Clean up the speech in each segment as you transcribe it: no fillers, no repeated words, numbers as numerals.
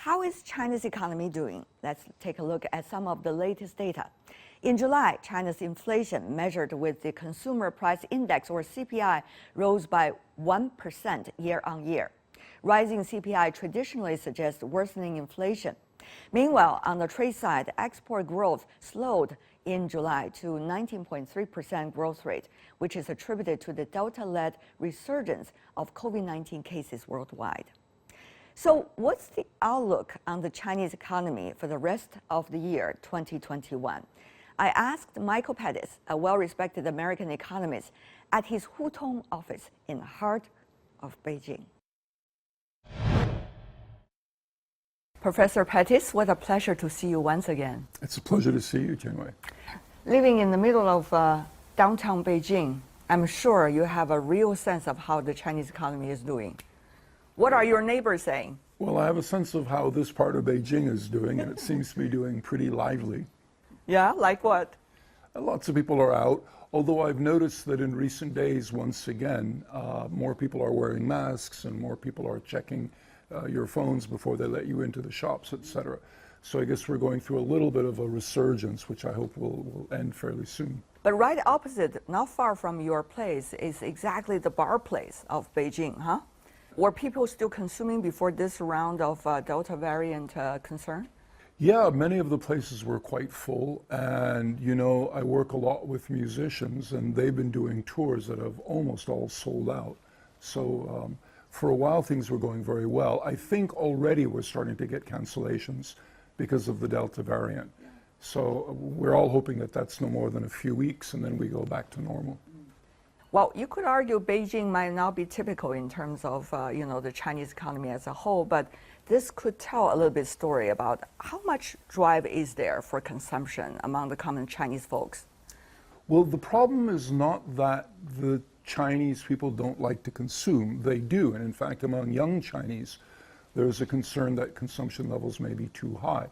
How is China's economy doing? Let's take a look at some of the latest data. In July, China's inflation, measured with the Consumer Price Index, or CPI, rose by 1% year on year. Rising CPI traditionally suggests worsening inflation. Meanwhile, on the trade side, export growth slowed in July to 19.3% growth rate, which is attributed to the Delta-led resurgence of COVID-19 cases worldwide. So what's the outlook on the Chinese economy for the rest of the year 2021? I asked Michael Pettis, a well-respected American economist, at his Hutong office in the heart of Beijing. Professor Pettis, what a pleasure to see you once again. It's a pleasure to see you, Tian Wei. Living in the middle of downtown Beijing, I'm sure you have a real sense of how the Chinese economy is doing. What are your neighbors saying? Well, I have a sense of how this part of Beijing is doing, and it seems to be doing pretty lively. Yeah, like what? Lots of people are out, although I've noticed that in recent days, once again, more people are wearing masks and more people are checking your phones before they let you into the shops, etc. So I guess we're going through a little bit of a resurgence, which I hope will end fairly soon. But right opposite, not far from your place, is exactly the bar place of Beijing, huh? Were people still consuming before this round of Delta variant concern? Yeah, many of the places were quite full, and you know, I work a lot with musicians, and they've been doing tours that have almost all sold out. So for a while, things were going very well. I think already we're starting to get cancellations because of the Delta variant. So we're all hoping that that's no more than a few weeks, and then we go back to normal. Well, you could argue Beijing might not be typical in terms of the Chinese economy as a whole, but this could tell a little bit story about how much drive is there for consumption among the common Chinese folks. Well, the problem is not that the Chinese people don't like to consume. They do, and in fact, among young Chinese, there's a concern that consumption levels may be too high.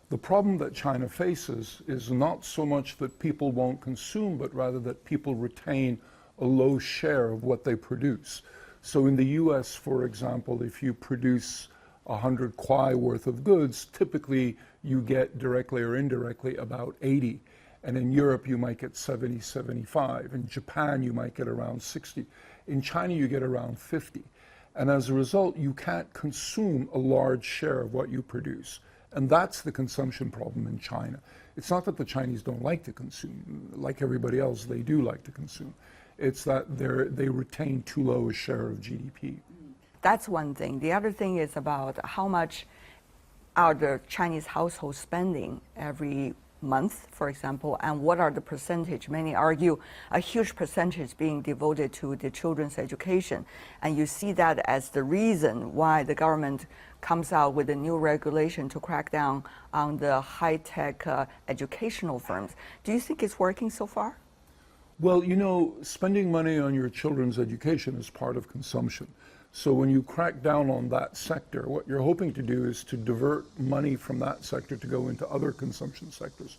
The problem that China faces is not so much that people won't consume, but rather that people retain a low share of what they produce. So in the US, for example, if you produce 100 kwai worth of goods, typically you get directly or indirectly about 80. And in Europe, you might get 70, 75. In Japan, you might get around 60. In China, you get around 50. And as a result, you can't consume a large share of what you produce. And that's the consumption problem in China. It's not that the Chinese don't like to consume. Like everybody else, they do like to consume. It's that they retain too low a share of GDP. That's one thing. The other thing is about how much are the Chinese households spending every month, for example, and what are the percentage? Many argue a huge percentage being devoted to the children's education. And you see that as the reason why the government comes out with a new regulation to crack down on the high-tech educational firms. Do you think it's working so far? Well, you know, spending money on your children's education is part of consumption. So when you crack down on that sector, what you're hoping to do is to divert money from that sector to go into other consumption sectors.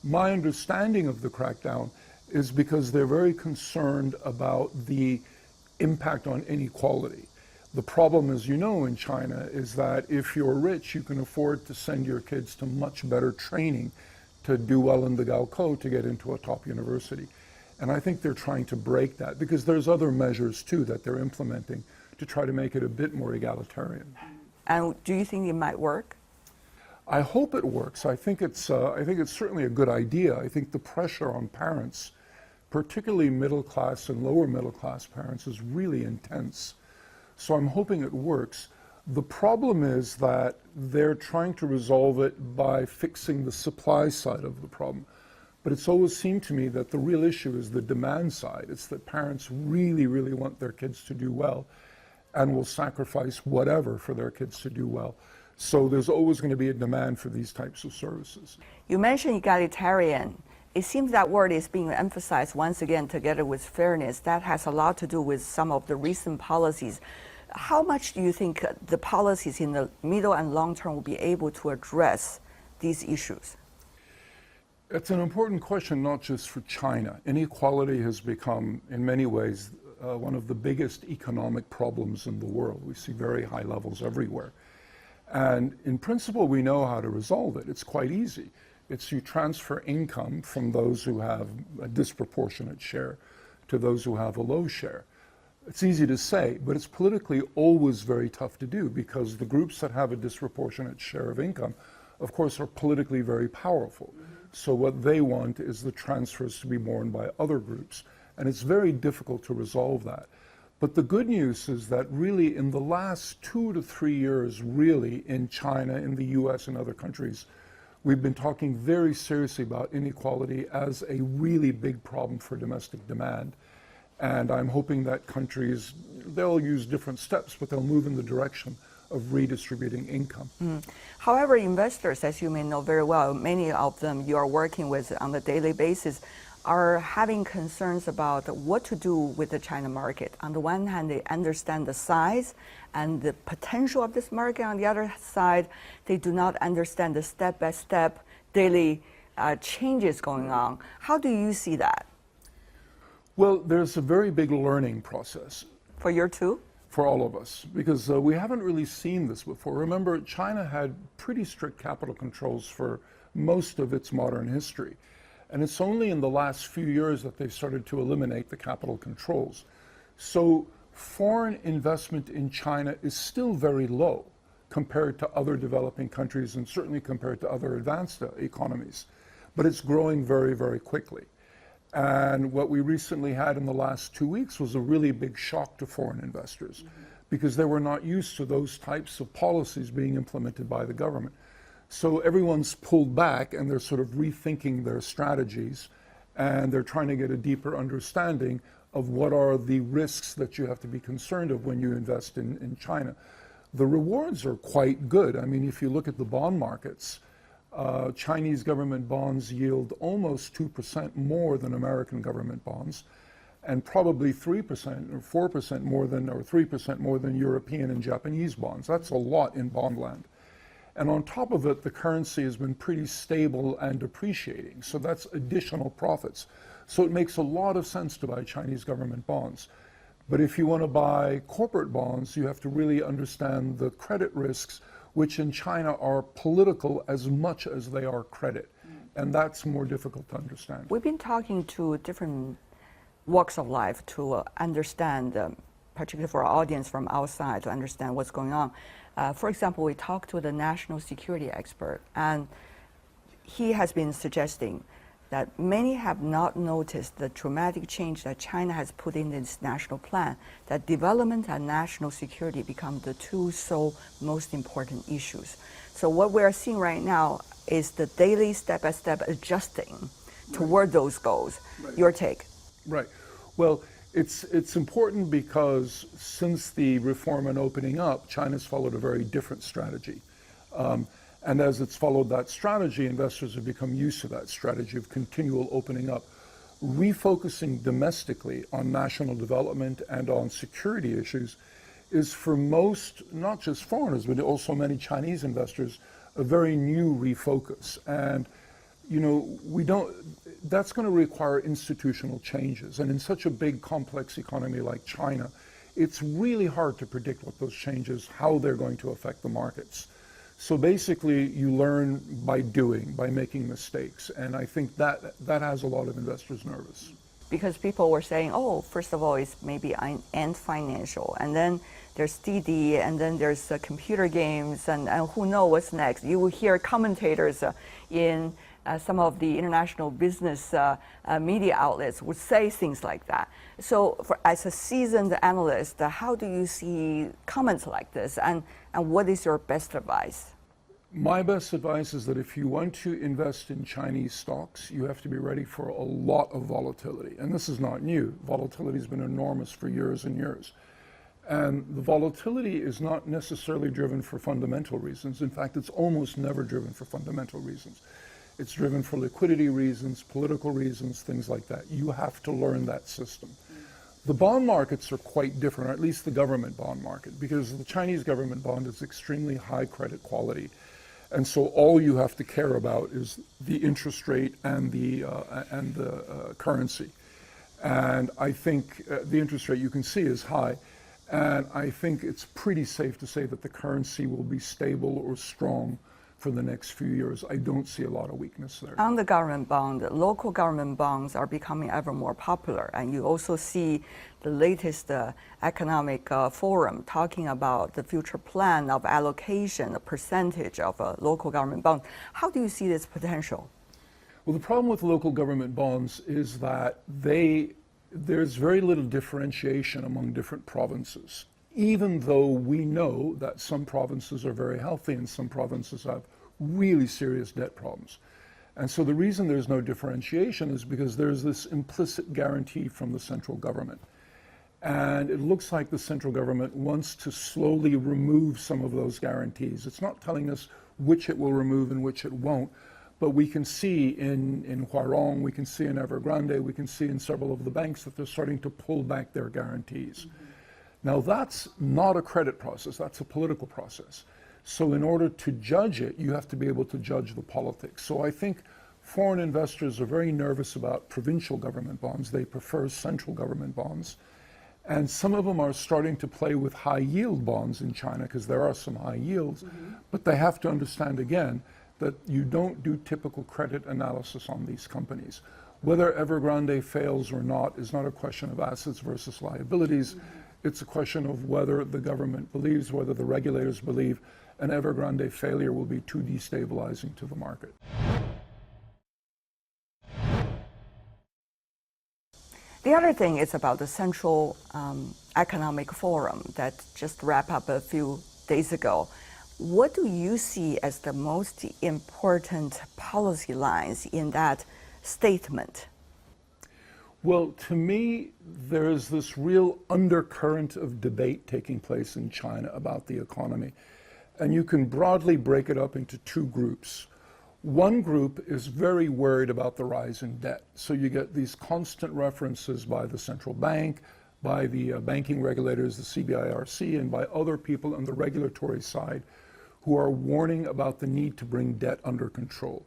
My understanding of the crackdown is because they're very concerned about the impact on inequality. The problem, as you know, in China is that if you're rich, you can afford to send your kids to much better training to do well in the Gaokou to get into a top university. And I think they're trying to break that because there's other measures too that they're implementing to try to make it a bit more egalitarian. And do you think it might work? I hope it works. I think it's certainly a good idea. I think the pressure on parents, particularly middle class and lower middle class parents, is really intense. So I'm hoping it works. The problem is that they're trying to resolve it by fixing the supply side of the problem. But it's always seemed to me that the real issue is the demand side. It's that parents really, really want their kids to do well and will sacrifice whatever for their kids to do well. So there's always going to be a demand for these types of services. You mentioned egalitarian. It seems that word is being emphasized once again together with fairness. That has a lot to do with some of the recent policies. How much do you think the policies in the middle and long term will be able to address these issues? It's an important question, not just for China. Inequality has become, in many ways, one of the biggest economic problems in the world. We see very high levels everywhere. And in principle, we know how to resolve it. It's quite easy. It's you transfer income from those who have a disproportionate share to those who have a low share. It's easy to say, but it's politically always very tough to do because the groups that have a disproportionate share of income, of course, are politically very powerful. So what they want is the transfers to be borne by other groups. And it's very difficult to resolve that. But the good news is that really in the last 2 to 3 years, really in China, in the US and other countries, we've been talking very seriously about inequality as a really big problem for domestic demand. And I'm hoping that countries, they'll use different steps, but they'll move in the direction of redistributing income. However, investors, as you may know very well, many of them you are working with on a daily basis, are having concerns about what to do with the China market. On the one hand, they understand the size and the potential of this market. On the other side, they do not understand the step-by-step daily changes going on. How do you see that? Well, there's a very big learning process. For you too? For all of us, because we haven't really seen this before. Remember, China had pretty strict capital controls for most of its modern history. And it's only in the last few years that they've started to eliminate the capital controls. So foreign investment in China is still very low compared to other developing countries and certainly compared to other advanced economies. But it's growing very, very quickly. And what we recently had in the last 2 weeks was a really big shock to foreign investors because they were not used to those types of policies being implemented by the government. So everyone's pulled back and they're sort of rethinking their strategies and they're trying to get a deeper understanding of what are the risks that you have to be concerned of when you invest in China. The rewards are quite good. I mean, if you look at the bond markets, Chinese government bonds yield almost 2% more than American government bonds, and probably 3% or 4% more than, or 3% more than European and Japanese bonds. That's a lot in bond land. And on top of it, the currency has been pretty stable and appreciating. So that's additional profits. So it makes a lot of sense to buy Chinese government bonds. But if you want to buy corporate bonds, you have to really understand the credit risks, which in China are political as much as they are credit. And that's more difficult to understand. We've been talking to different walks of life to understand, particularly for our audience from outside, to understand what's going on. For example, we talked to the national security expert, and he has been suggesting that many have not noticed the dramatic change that China has put in its national plan, that development and national security become the two sole most important issues. So what we're seeing right now is the daily step-by-step adjusting toward those goals. Right. Your take? Right. Well, it's important because since the reform and opening up, China's followed a very different strategy. And as it's followed that strategy, investors have become used to that strategy of continual opening up. Refocusing domestically on national development and on security issues is for most, not just foreigners, but also many Chinese investors, a very new refocus. And, you know, that's going to require institutional changes. And in such a big, complex economy like China, it's really hard to predict what those changes, how they're going to affect the markets. So basically, you learn by doing, by making mistakes. And I think that has a lot of investors nervous. Because people were saying, oh, first of all, it's maybe Ant Financial, and then there's DD, and then there's computer games, and who knows what's next. You will hear commentators in some of the international business media outlets would say things like that. So as a seasoned analyst, how do you see comments like this, and what is your best advice? My best advice is that if you want to invest in Chinese stocks, you have to be ready for a lot of volatility. And this is not new. Volatility has been enormous for years and years. And the volatility is not necessarily driven for fundamental reasons. In fact, it's almost never driven for fundamental reasons. It's driven for liquidity reasons, political reasons, things like that. You have to learn that system. The bond markets are quite different, or at least the government bond market, because the Chinese government bond is extremely high credit quality. And so all you have to care about is the interest rate and the currency. And I think the interest rate you can see is high. And I think it's pretty safe to say that the currency will be stable or strong for the next few years. I don't see a lot of weakness there. On the government bond, local government bonds are becoming ever more popular. And you also see the latest economic forum talking about the future plan of allocation, the percentage of local government bonds. How do you see this potential? Well, the problem with local government bonds is that there's very little differentiation among different provinces, even though we know that some provinces are very healthy and some provinces have really serious debt problems. And so the reason there's no differentiation is because there's this implicit guarantee from the central government. And it looks like the central government wants to slowly remove some of those guarantees. It's not telling us which it will remove and which it won't. But we can see in Huarong, we can see in Evergrande, we can see in several of the banks that they're starting to pull back their guarantees. Now that's not a credit process, that's a political process. So in order to judge it, you have to be able to judge the politics. So I think foreign investors are very nervous about provincial government bonds. They prefer central government bonds. And some of them are starting to play with high yield bonds in China because there are some high yields. But they have to understand again, that you don't do typical credit analysis on these companies. Whether Evergrande fails or not is not a question of assets versus liabilities. It's a question of whether the government believes, whether the regulators believe an Evergrande failure will be too destabilizing to the market. The other thing is about the Central Economic Forum that just wrapped up a few days ago. What do you see as the most important policy lines in that statement? Well, to me, there's this real undercurrent of debate taking place in China about the economy. And you can broadly break it up into two groups. One group is very worried about the rise in debt. So you get these constant references by the central bank, by the banking regulators, the CBIRC, and by other people on the regulatory side who are warning about the need to bring debt under control.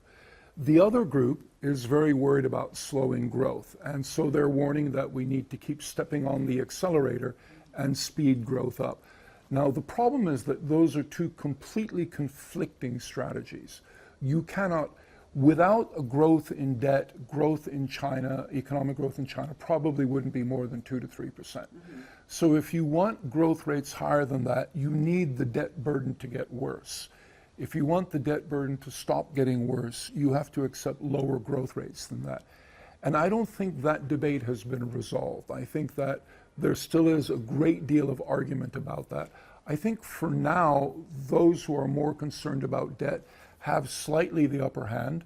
The other group is very worried about slowing growth, and so they're warning that we need to keep stepping on the accelerator and speed growth up. Now, the problem is that those are two completely conflicting strategies. You cannot, without a growth in debt, growth in China, economic growth in China probably wouldn't be more than 2 to 3%. So if you want growth rates higher than that, you need the debt burden to get worse. If you want the debt burden to stop getting worse, you have to accept lower growth rates than that. And I don't think that debate has been resolved. I think that there still is a great deal of argument about that. I think for now, those who are more concerned about debt have slightly the upper hand.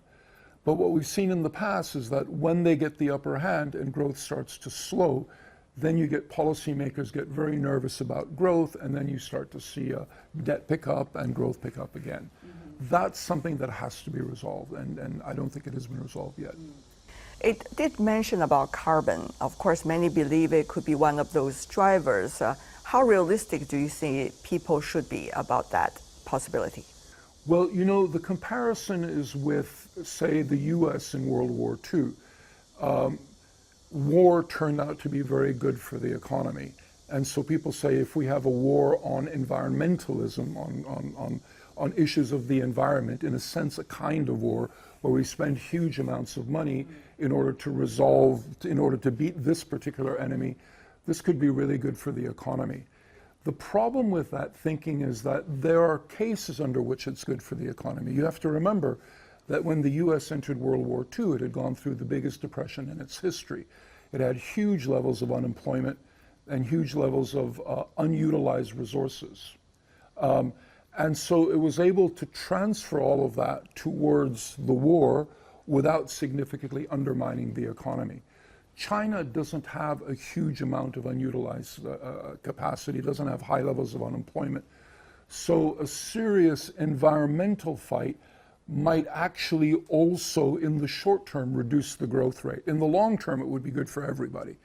But what we've seen in the past is that when they get the upper hand and growth starts to slow, then you get policymakers get very nervous about growth, and then you start to see a debt pick up and growth pick up again. That's something that has to be resolved, and I don't think it has been resolved yet. It did mention about carbon. Of course, many believe it could be one of those drivers. How realistic do you think people should be about that possibility? Well, you know, the comparison is with, say, the US in World War II. War turned out to be very good for the economy. And so people say if we have a war on environmentalism, on issues of the environment, in a sense, a kind of war where we spend huge amounts of money in order to resolve, in order to beat this particular enemy, this could be really good for the economy. The problem with that thinking is that there are cases under which it's good for the economy. You have to remember that when the US entered World War II, it had gone through the biggest depression in its history. It had huge levels of unemployment and huge levels of unutilized resources. And so it was able to transfer all of that towards the war without significantly undermining the economy. China doesn't have a huge amount of unutilized capacity, doesn't have high levels of unemployment. So a serious environmental fight might actually also, in the short term, reduce the growth rate. In the long term, it would be good for everybody.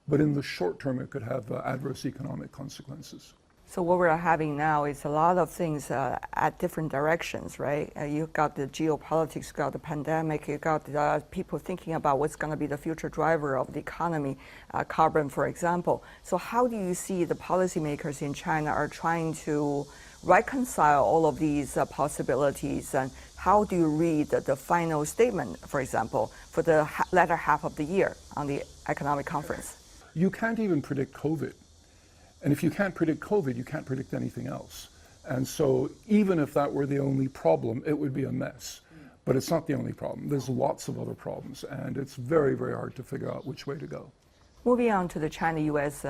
But in the short term, it could have adverse economic consequences. So what we're having now is a lot of things at different directions, right? You've got the geopolitics, you've got the pandemic, you've got people thinking about what's going to be the future driver of the economy, carbon, for example. So how do you see the policymakers in China are trying to reconcile all of these possibilities, and how do you read the final statement, for example, for the latter half of the year on the economic conference? You can't even predict COVID. And if you can't predict COVID, you can't predict anything else. And so even if that were the only problem, it would be a mess. But it's not the only problem. There's lots of other problems, and it's very, very hard to figure out which way to go. Moving on to the China-U.S.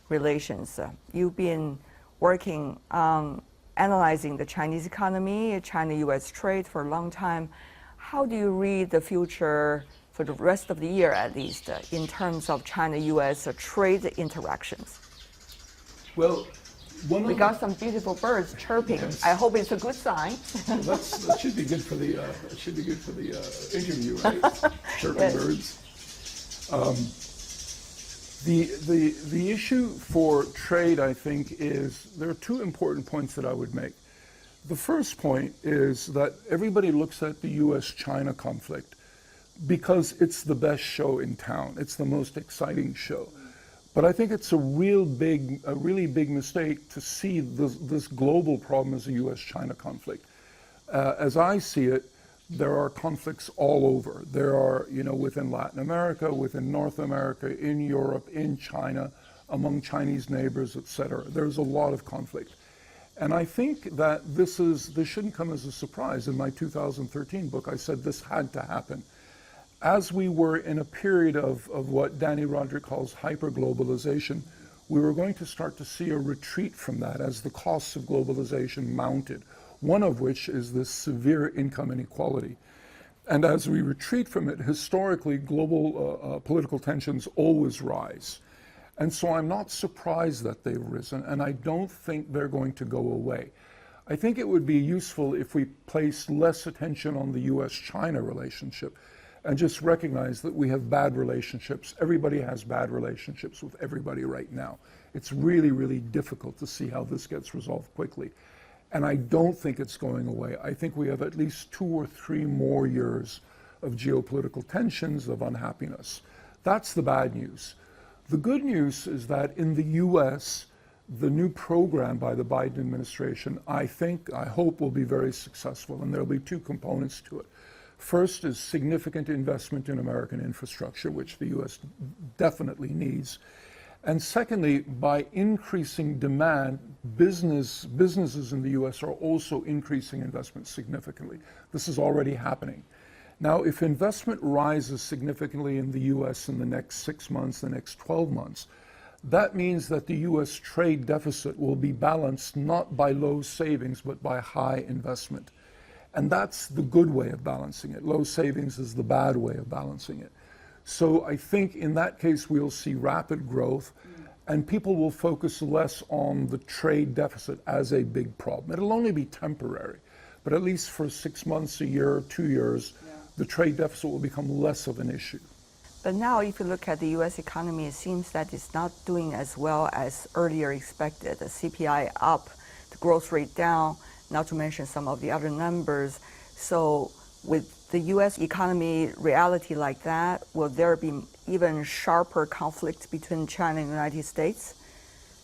Relations, you've been working on analyzing the Chinese economy, China-U.S. trade for a long time. How do you read the future for the rest of the year, at least, in terms of China-U.S. Trade interactions? Well, we got some beautiful birds chirping. Yes. I hope it's a good sign. Well, that should be good for the interview, right? Chirping yes. Birds. The issue for trade, I think, is there are two important points that I would make. The first point is that everybody looks at the U.S.-China conflict because it's the best show in town. It's the most exciting show. But I think it's a really big mistake to see this global problem as a U.S.-China conflict. As I see it, there are conflicts all over. There are, within Latin America, within North America, in Europe, in China, among Chinese neighbors, etc. There's a lot of conflict. And I think that this shouldn't come as a surprise. In my 2013 book, I said this had to happen. As we were in a period of what Danny Roderick calls hyperglobalization, we were going to start to see a retreat from that as the costs of globalization mounted, one of which is this severe income inequality. And as we retreat from it, historically, global political tensions always rise. And so I'm not surprised that they've risen, and I don't think they're going to go away. I think it would be useful if we place less attention on the U.S.-China relationship and just recognize that we have bad relationships. Everybody has bad relationships with everybody right now. It's really, really difficult to see how this gets resolved quickly. And I don't think it's going away. I think we have at least 2 or 3 more years of geopolitical tensions, of unhappiness. That's the bad news. The good news is that in the U.S., the new program by the Biden administration, I hope will be very successful, and there'll be 2 components to it. First is significant investment in American infrastructure, which the U.S. definitely needs. And secondly, by increasing demand, businesses in the U.S. are also increasing investment significantly. This is already happening. Now, if investment rises significantly in the U.S. in the next 6 months, the next 12 months, that means that the U.S. trade deficit will be balanced not by low savings, but by high investment. And that's the good way of balancing it. Low savings is the bad way of balancing it. So I think in that case, we'll see rapid growth, and people will focus less on the trade deficit as a big problem. It'll only be temporary, but at least for 6 months, a year, 2 years, the trade deficit will become less of an issue. But now if you look at the U.S. economy, it seems that it's not doing as well as earlier expected. The CPI up, the growth rate down, not to mention some of the other numbers. So with the U.S. economy reality like that, will there be even sharper conflict between China and the United States?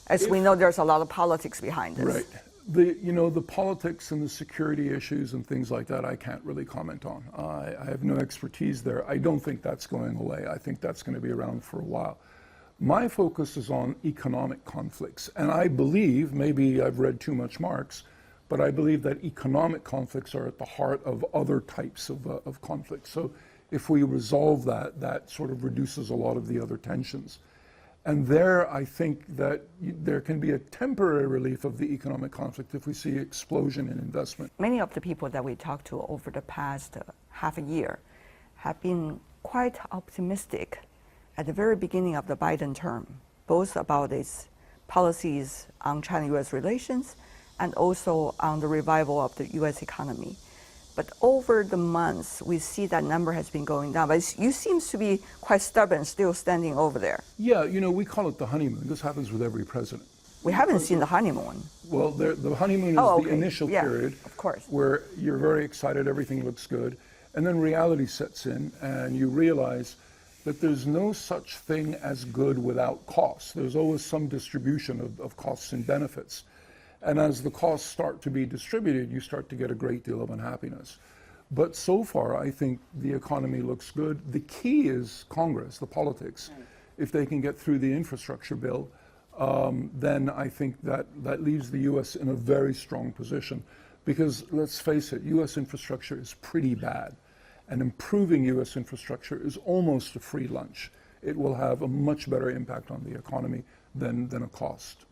As we know, there's a lot of politics behind this. Right. The politics and the security issues and things like that, I can't really comment on. I have no expertise there. I don't think that's going away. I think that's going to be around for a while. My focus is on economic conflicts. And I believe, maybe I've read too much Marx, but I believe that economic conflicts are at the heart of other types of conflicts. So if we resolve that, that sort of reduces a lot of the other tensions. And there, I think that there can be a temporary relief of the economic conflict if we see explosion in investment. Many of the people that we talked to over the past half a year have been quite optimistic at the very beginning of the Biden term, both about its policies on China-U.S. relations and also on the revival of the U.S. economy. But over the months, we see that number has been going down. But you seem to be quite stubborn, still standing over there. Yeah, we call it the honeymoon. This happens with every president. We haven't seen the honeymoon. Well, the honeymoon is the initial period, of course, where you're very excited, everything looks good, and then reality sets in, and you realize that there's no such thing as good without costs. There's always some distribution of costs and benefits. And as the costs start to be distributed, you start to get a great deal of unhappiness. But so far, I think the economy looks good. The key is Congress, the politics. If they can get through the infrastructure bill, then I think that leaves the U.S. in a very strong position. Because let's face it, U.S. infrastructure is pretty bad. And improving U.S. infrastructure is almost a free lunch. It will have a much better impact on the economy than a cost.